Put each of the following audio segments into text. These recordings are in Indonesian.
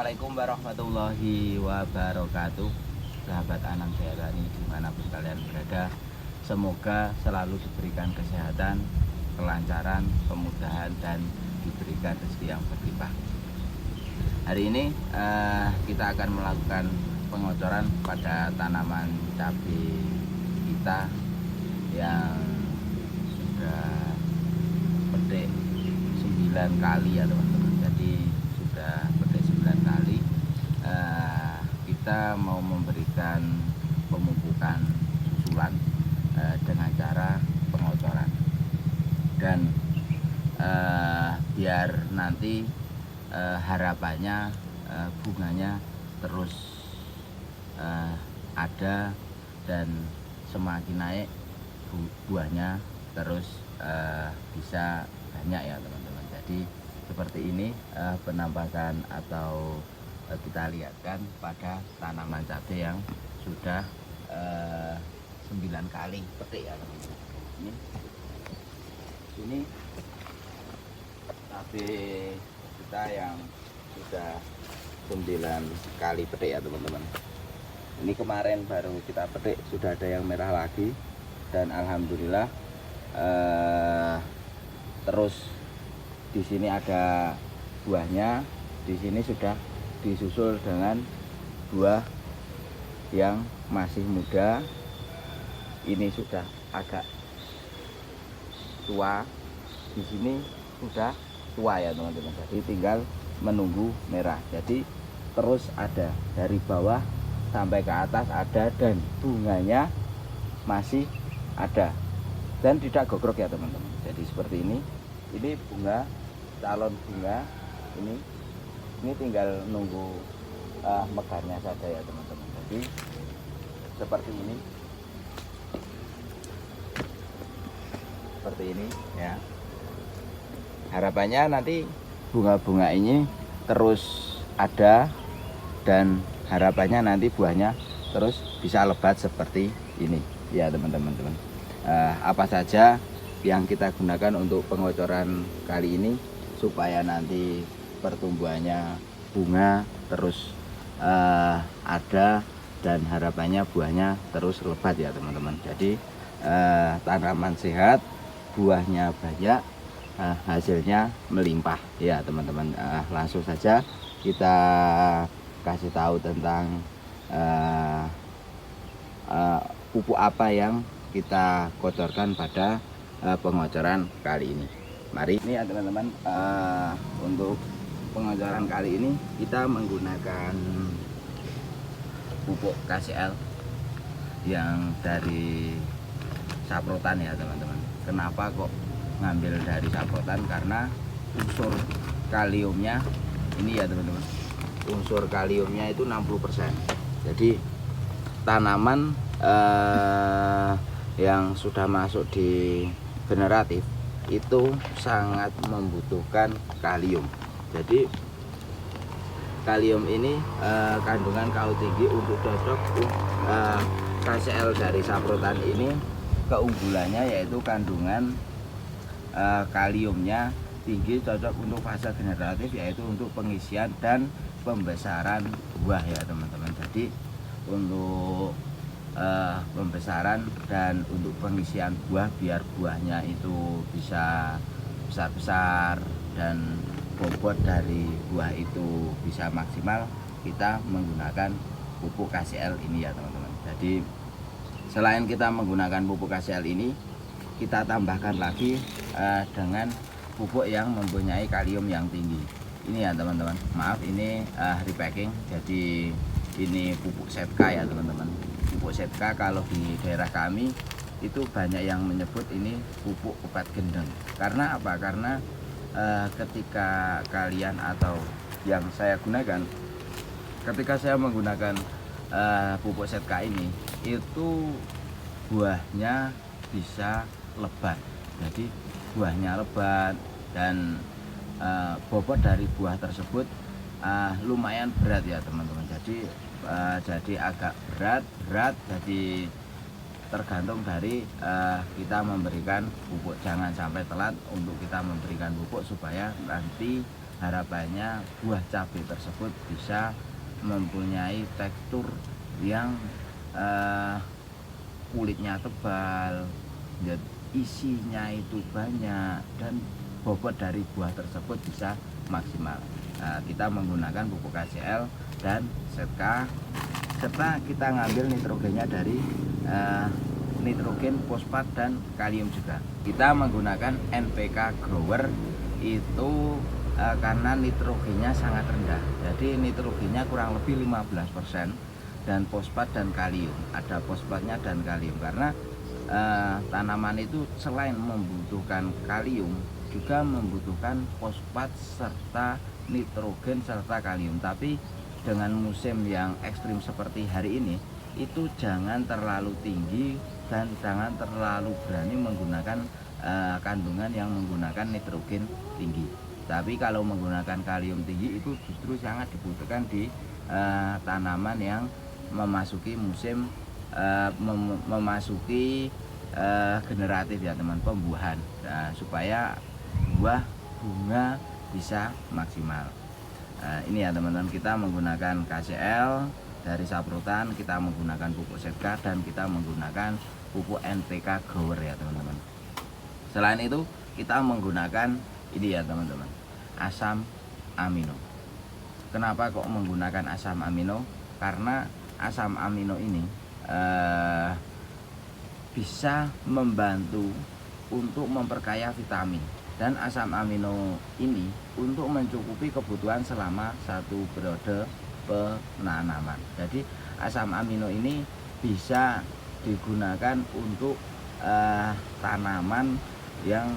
Assalamualaikum warahmatullahi wabarakatuh. Sahabat Anam Jayalani dimanapun kalian berada, semoga selalu diberikan kesehatan, kelancaran, kemudahan, dan diberikan rezeki yang berlimpah. Hari ini kita akan melakukan pengocoran pada tanaman cabai kita yang sudah petik 9 kali ya teman-teman. Jadi sudah petik 9 kali. Kita mau memberikan pemupukan susulan dengan cara pengocoran, dan biar nanti harapannya bunganya terus ada dan semakin naik, buahnya terus bisa banyak ya teman-teman. Jadi seperti ini penampakan atau kita lihatkan pada tanaman cabai yang sudah 9 kali petik ya teman-teman. Ini cabai kita yang sudah 9 kali petik ya teman-teman. Ini kemarin baru kita petik, sudah ada yang merah lagi, dan alhamdulillah terus di sini ada buahnya. Di sini sudah disusul dengan buah yang masih muda. Ini sudah agak tua, di sini sudah tua ya teman-teman. Jadi tinggal menunggu merah. Jadi terus ada dari bawah sampai ke atas ada, dan bunganya masih ada dan tidak gogrok ya teman-teman. Jadi seperti ini bunga, calon bunga ini tinggal nunggu megarnya saja ya teman-teman. Jadi seperti ini ya. Harapannya nanti bunga-bunga ini terus ada, dan harapannya nanti buahnya terus bisa lebat seperti ini ya teman-teman. Apa saja yang kita gunakan untuk pengocoran kali ini supaya nanti pertumbuhannya bunga terus ada, dan harapannya buahnya terus lebat ya teman-teman. Jadi tanaman sehat, buahnya banyak, hasilnya melimpah ya teman-teman. Langsung saja kita kasih tahu tentang pupuk apa yang kita kotorkan pada pengocoran kali ini. Mari ini ya teman-teman, untuk pengocoran kali ini kita menggunakan pupuk KCL yang dari saprotan ya teman-teman. Kenapa kok ngambil dari saprotan? Karena unsur kaliumnya ini ya teman-teman, unsur kaliumnya itu 60%. Jadi tanaman yang sudah masuk di generatif itu sangat membutuhkan kalium. Jadi kalium ini kandungan KU tinggi untuk cocok. KCL dari saprotan ini keunggulannya yaitu kandungan kaliumnya tinggi, cocok untuk fase generatif, yaitu untuk pengisian dan pembesaran buah ya teman-teman. Jadi untuk pembesaran dan untuk pengisian buah, biar buahnya itu bisa besar-besar dan bobot dari buah itu bisa maksimal, kita menggunakan pupuk KCL ini ya teman-teman. Jadi selain kita menggunakan pupuk KCL ini, kita tambahkan lagi dengan pupuk yang mempunyai kalium yang tinggi. Ini ya teman-teman, maaf ini repacking. Jadi ini pupuk Setka ya teman-teman. Pupuk Setka kalau di daerah kami itu banyak yang menyebut ini pupuk obat gendeng. Karena apa? Karena ketika kalian atau yang saya gunakan, ketika saya menggunakan pupuk Setka ini, itu buahnya bisa lebat. Jadi buahnya lebat, dan bobot dari buah tersebut lumayan berat ya teman-teman. Jadi agak berat. Jadi tergantung dari kita memberikan pupuk. Jangan sampai telat untuk kita memberikan pupuk supaya nanti harapannya buah cabai tersebut bisa mempunyai tekstur yang kulitnya tebal, isinya itu banyak, dan bobot dari buah tersebut bisa maksimal. Kita menggunakan pupuk KCL dan ZK, serta kita ngambil nitrogennya dari nitrogen, fosfat, dan kalium juga. Kita menggunakan NPK grower itu karena nitrogennya sangat rendah, jadi nitrogennya kurang lebih 15%, dan fosfat dan kalium, ada fosfatnya dan kalium, karena tanaman itu selain membutuhkan kalium juga membutuhkan fosfat serta nitrogen serta kalium. Tapi dengan musim yang ekstrim seperti hari ini, itu jangan terlalu tinggi dan jangan terlalu berani menggunakan kandungan yang menggunakan nitrogen tinggi. Tapi kalau menggunakan kalium tinggi itu justru sangat dibutuhkan di tanaman yang memasuki musim memasuki generatif ya teman, pembuahan, supaya buah bunga bisa maksimal. Ini ya teman-teman, kita menggunakan KCL dari Saprutan, kita menggunakan pupuk ZK, dan kita menggunakan pupuk NPK grower ya teman-teman. Selain itu kita menggunakan ini ya teman-teman, asam amino. Kenapa kok menggunakan asam amino? Karena asam amino ini bisa membantu untuk memperkaya vitamin, dan asam amino ini untuk mencukupi kebutuhan selama satu periode penanaman. Jadi asam amino ini bisa digunakan untuk tanaman yang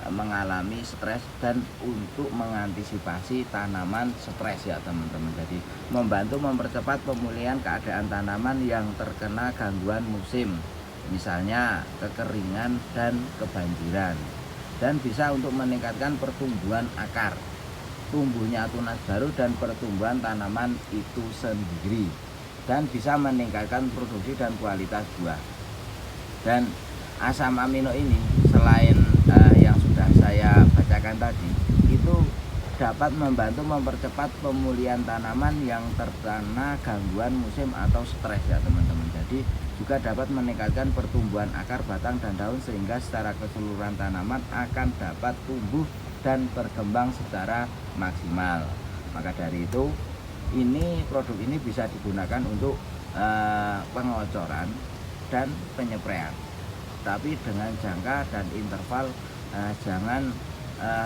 mengalami stres dan untuk mengantisipasi tanaman stres ya teman-teman. Jadi membantu mempercepat pemulihan keadaan tanaman yang terkena gangguan musim, misalnya kekeringan dan kebanjiran, dan bisa untuk meningkatkan pertumbuhan akar, tumbuhnya tunas baru, dan pertumbuhan tanaman itu sendiri, dan bisa meningkatkan produksi dan kualitas buah. Dan asam amino ini selain yang sudah saya bacakan tadi, itu dapat membantu mempercepat pemulihan tanaman yang terkena gangguan musim atau stres ya teman-teman. Jadi juga dapat meningkatkan pertumbuhan akar, batang, dan daun, sehingga secara keseluruhan tanaman akan dapat tumbuh dan berkembang secara maksimal. Maka dari itu, produk ini bisa digunakan untuk pengocoran dan penyepraian, tapi dengan jangka dan interval jangan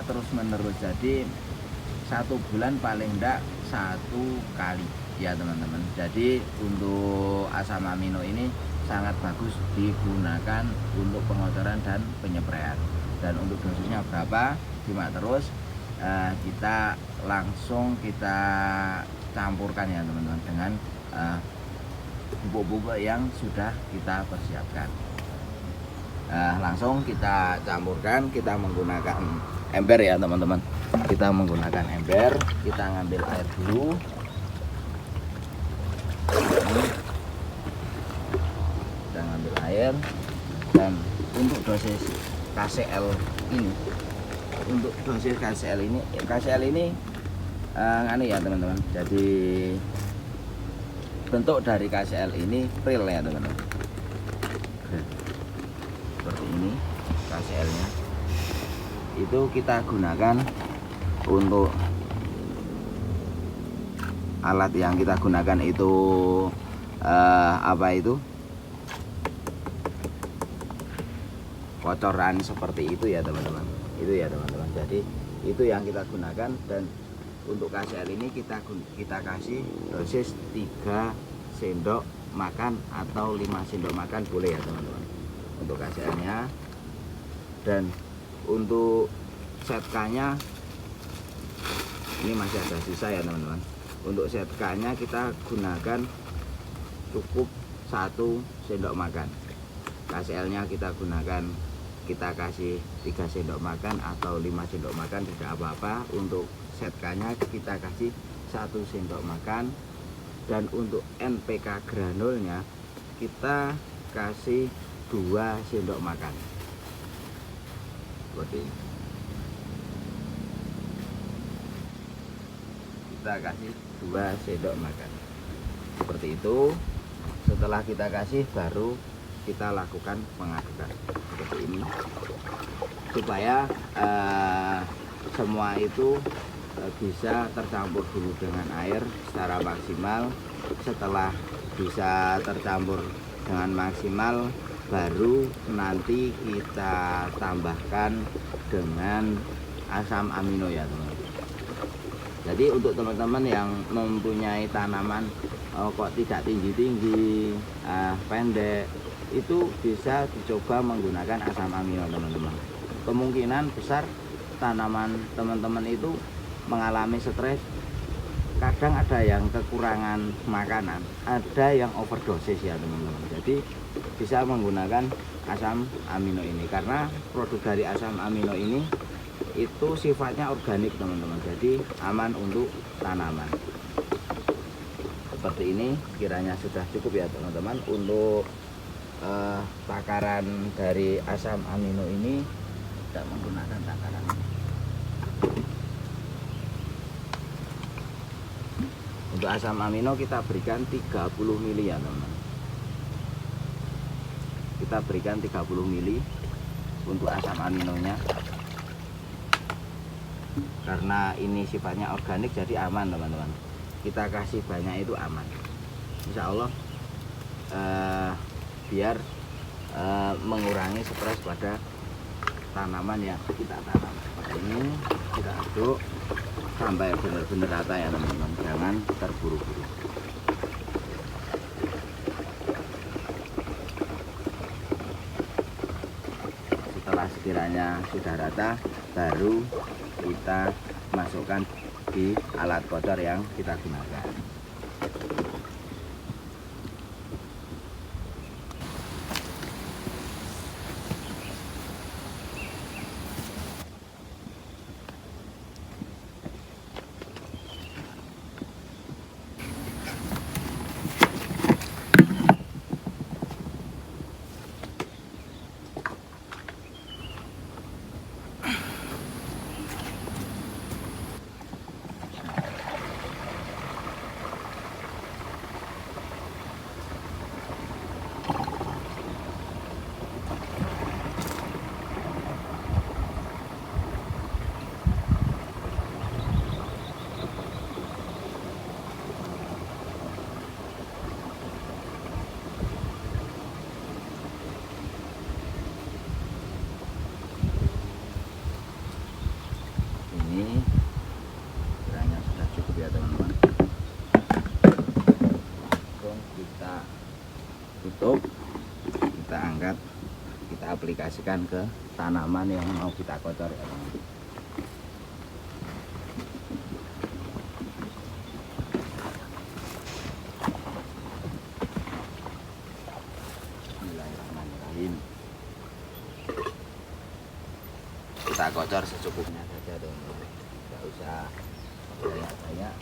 terus menerus. Jadi 1 bulan paling enggak 1 kali ya teman-teman. Jadi untuk asam amino ini sangat bagus digunakan untuk pengocoran dan penyepraian. Dan untuk dosisnya berapa, simak terus. Kita langsung kita campurkan ya teman-teman dengan bubuk-bubuk yang sudah kita persiapkan. Langsung kita campurkan. Kita menggunakan ember ya teman-teman, kita menggunakan ember. Kita ngambil air dulu. Kita ngambil air. Dan untuk dosis KCL ini, KCL ini ya teman-teman. Jadi bentuk dari KCL ini pril ya teman-teman, seperti ini KCL nya. Itu kita gunakan untuk alat yang kita gunakan itu kocoran seperti itu ya teman-teman. Itu ya teman-teman. Jadi itu yang kita gunakan. Dan untuk KCL ini kita kasih dosis 3 sendok makan atau 5 sendok makan boleh ya teman-teman untuk KCL nya. Dan untuk ZK nya ini masih ada sisa ya teman-teman. Untuk ZK nya kita gunakan cukup 1 sendok makan. KCL nya kita kasih 3 sendok makan atau 5 sendok makan, tidak apa-apa. Untuk ZK nya kita kasih 1 sendok makan. Dan untuk NPK granulnya kita kasih 2 sendok makan seperti ini. kita kasih 2 sendok makan seperti itu. Setelah kita kasih baru kita lakukan pengadukan seperti ini, supaya semua itu bisa tercampur dulu dengan air secara maksimal. Setelah bisa tercampur dengan maksimal, baru nanti kita tambahkan dengan asam amino ya teman-teman. Jadi untuk teman-teman yang mempunyai tanaman kok tidak tinggi-tinggi, pendek, itu bisa dicoba menggunakan asam amino teman-teman. Kemungkinan besar tanaman teman-teman itu mengalami stres. Kadang ada yang kekurangan makanan, ada yang overdosis ya teman-teman. Jadi bisa menggunakan asam amino ini, karena produk dari asam amino ini itu sifatnya organik teman-teman, jadi aman untuk tanaman. Seperti ini kiranya sudah cukup ya teman-teman. Untuk takaran dari asam amino ini tidak menggunakan takaran ini. Untuk asam amino kita berikan 30 ml ya teman-teman. Kita berikan 30 ml untuk asam aminonya, karena ini sifatnya organik jadi aman teman-teman. Kita kasih banyak itu aman, insya Allah, biar mengurangi stres pada tanaman yang kita tanam. Ini kita aduk sampai benar-benar rata ya teman-teman, jangan terburu-buru. Setelah sekiranya sudah rata, baru kita masukkan di alat kotor yang kita gunakan. Ini kiranya sudah cukup ya teman-teman. Kita tutup, kita angkat, kita aplikasikan ke tanaman yang mau kita kotor ya teman-teman. Bismillahirrahmanirrahim. Kita kotor secukupnya saja teman-teman, nggak usah banyak-banyak.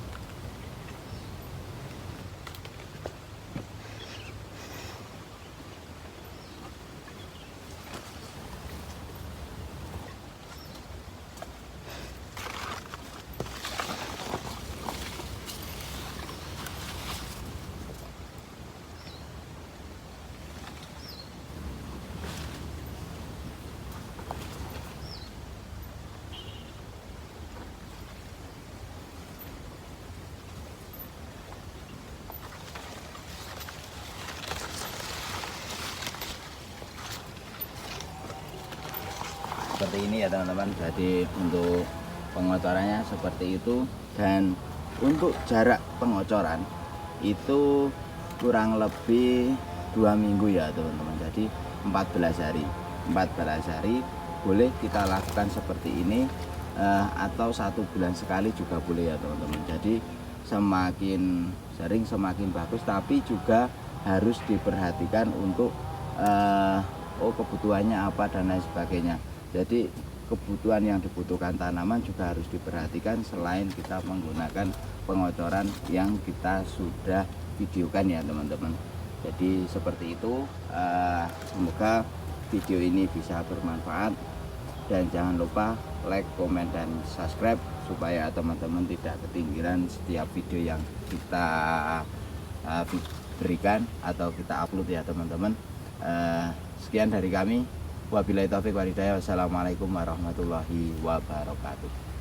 Seperti ini ya teman-teman. Jadi untuk pengocorannya seperti itu, dan untuk jarak pengocoran itu kurang lebih 2 minggu ya teman-teman. Jadi 14 hari boleh kita lakukan seperti ini, atau 1 bulan sekali juga boleh ya teman-teman. Jadi semakin sering semakin bagus, tapi juga harus diperhatikan untuk kebutuhannya apa dan lain sebagainya. Jadi kebutuhan yang dibutuhkan tanaman juga harus diperhatikan, selain kita menggunakan pengocoran yang kita sudah videokan ya teman-teman. Jadi seperti itu. Semoga video ini bisa bermanfaat, dan jangan lupa like, komen, dan subscribe supaya teman-teman tidak ketinggalan setiap video yang kita berikan atau kita upload ya teman-teman. Sekian dari kami, wabillahi taufiq walhidayah, wassalamualaikum warahmatullahi wabarakatuh.